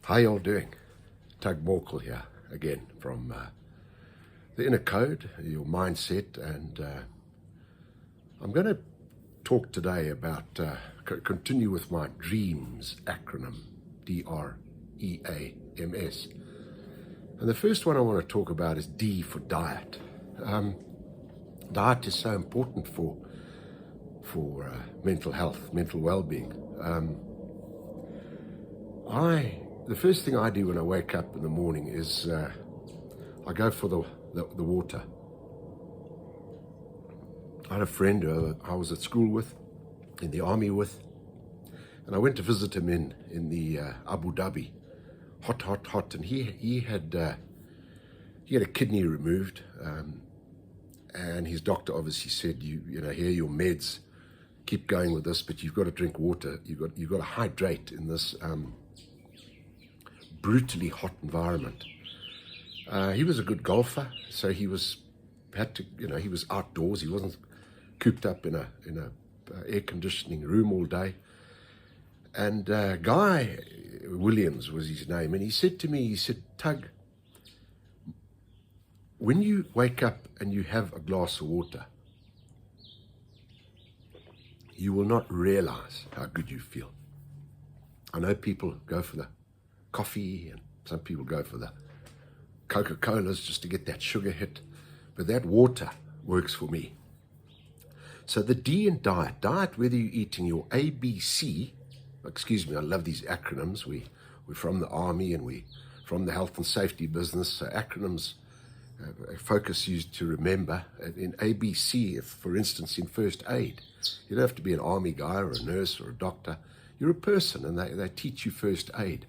How y'all doing? Tug Morkel here again from the inner code, your mindset, and I'm going to talk today about, continue with my D.R.E.A.M.S acronym, D.R.E.A.M.S. And the first one I want to talk about is D for diet. Diet is so important for mental health, mental well-being. The first thing I do when I wake up in the morning is I go for the water. I had a friend who I was at school with, in the army with, and I went to visit him in the Abu Dhabi. Hot, and he had a kidney removed, and his doctor obviously said, you know, here are your meds, keep going with this, but you've got to drink water. You've got to hydrate in this brutally hot environment. He was a good golfer, so he was outdoors. He wasn't cooped up in a air conditioning room all day. And Guy Williams was his name, and he said to me, he said, Tug, when you wake up and you have a glass of water, you will not realize how good you feel. I know people go for the coffee, and some people go for the Coca-Colas just to get that sugar hit, but that water works for me. So the D in diet, whether you're eating your ABC, excuse me, I love these acronyms. We're from the army and we're from the health and safety business, so acronyms focus you to remember. In ABC, if, for instance, in first aid, you don't have to be an army guy or a nurse or a doctor. You're a person, and they teach you first aid.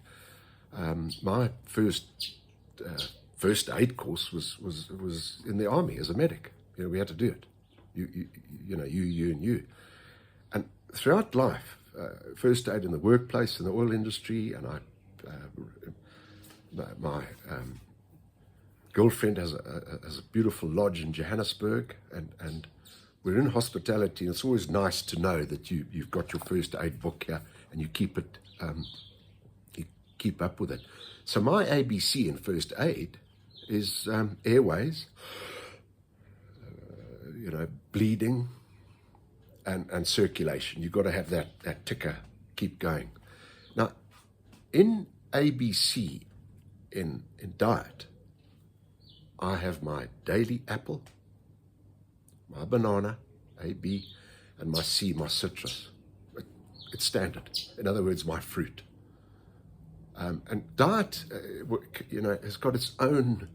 My first aid course was in the army as a medic. You know, we had to do it. You. And throughout life, first aid in the workplace, in the oil industry, and my girlfriend has a beautiful lodge in Johannesburg, and we're in hospitality, and it's always nice to know that you've got your first aid book here, and you keep it, you keep up with it. So my ABC in first aid is airways, bleeding, and circulation. You've got to have that ticker keep going. Now, in ABC, in diet, I have my daily apple, my banana, A, B, and my C, my citrus. It's standard. In other words, my fruit. And diet, has got its own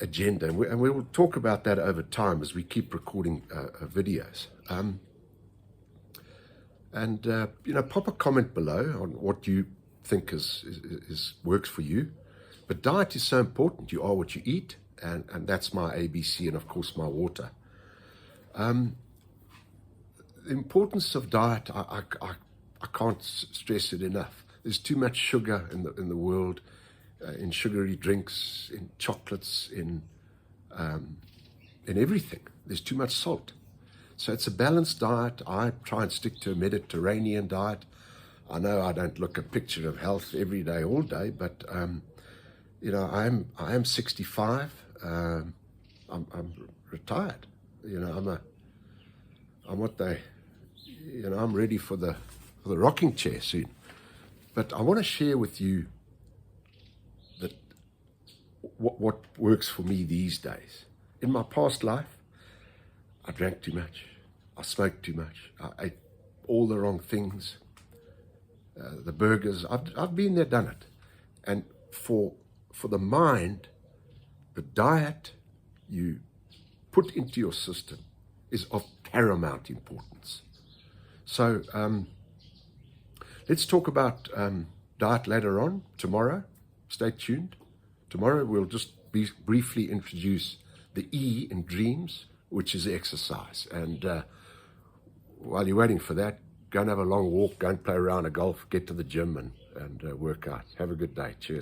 agenda, and we will talk about that over time as we keep recording videos. Pop a comment below on what you think is works for you. But diet is so important. You are what you eat, and that's my ABC, and of course my water. The importance of diet, I can't stress it enough. There's too much sugar in the world, in sugary drinks, in chocolates, in everything. There's too much salt. So it's a balanced diet. I try and stick to a Mediterranean diet. I know I don't look a picture of health every day, all day, but I am 65. I'm retired. I'm ready for the rocking chair soon. But I want to share with you that what works for me these days. In my past life, I drank too much. I smoked too much. I ate all the wrong things. The burgers. I've been there, done it. And for the mind, the diet you put into your system is of paramount importance. So let's talk about diet later on, tomorrow. Stay tuned. Tomorrow we'll just briefly introduce the E in dreams, which is exercise. And while you're waiting for that, go and have a long walk, go and play around a golf, get to the gym and work out. Have a good day. Cheers.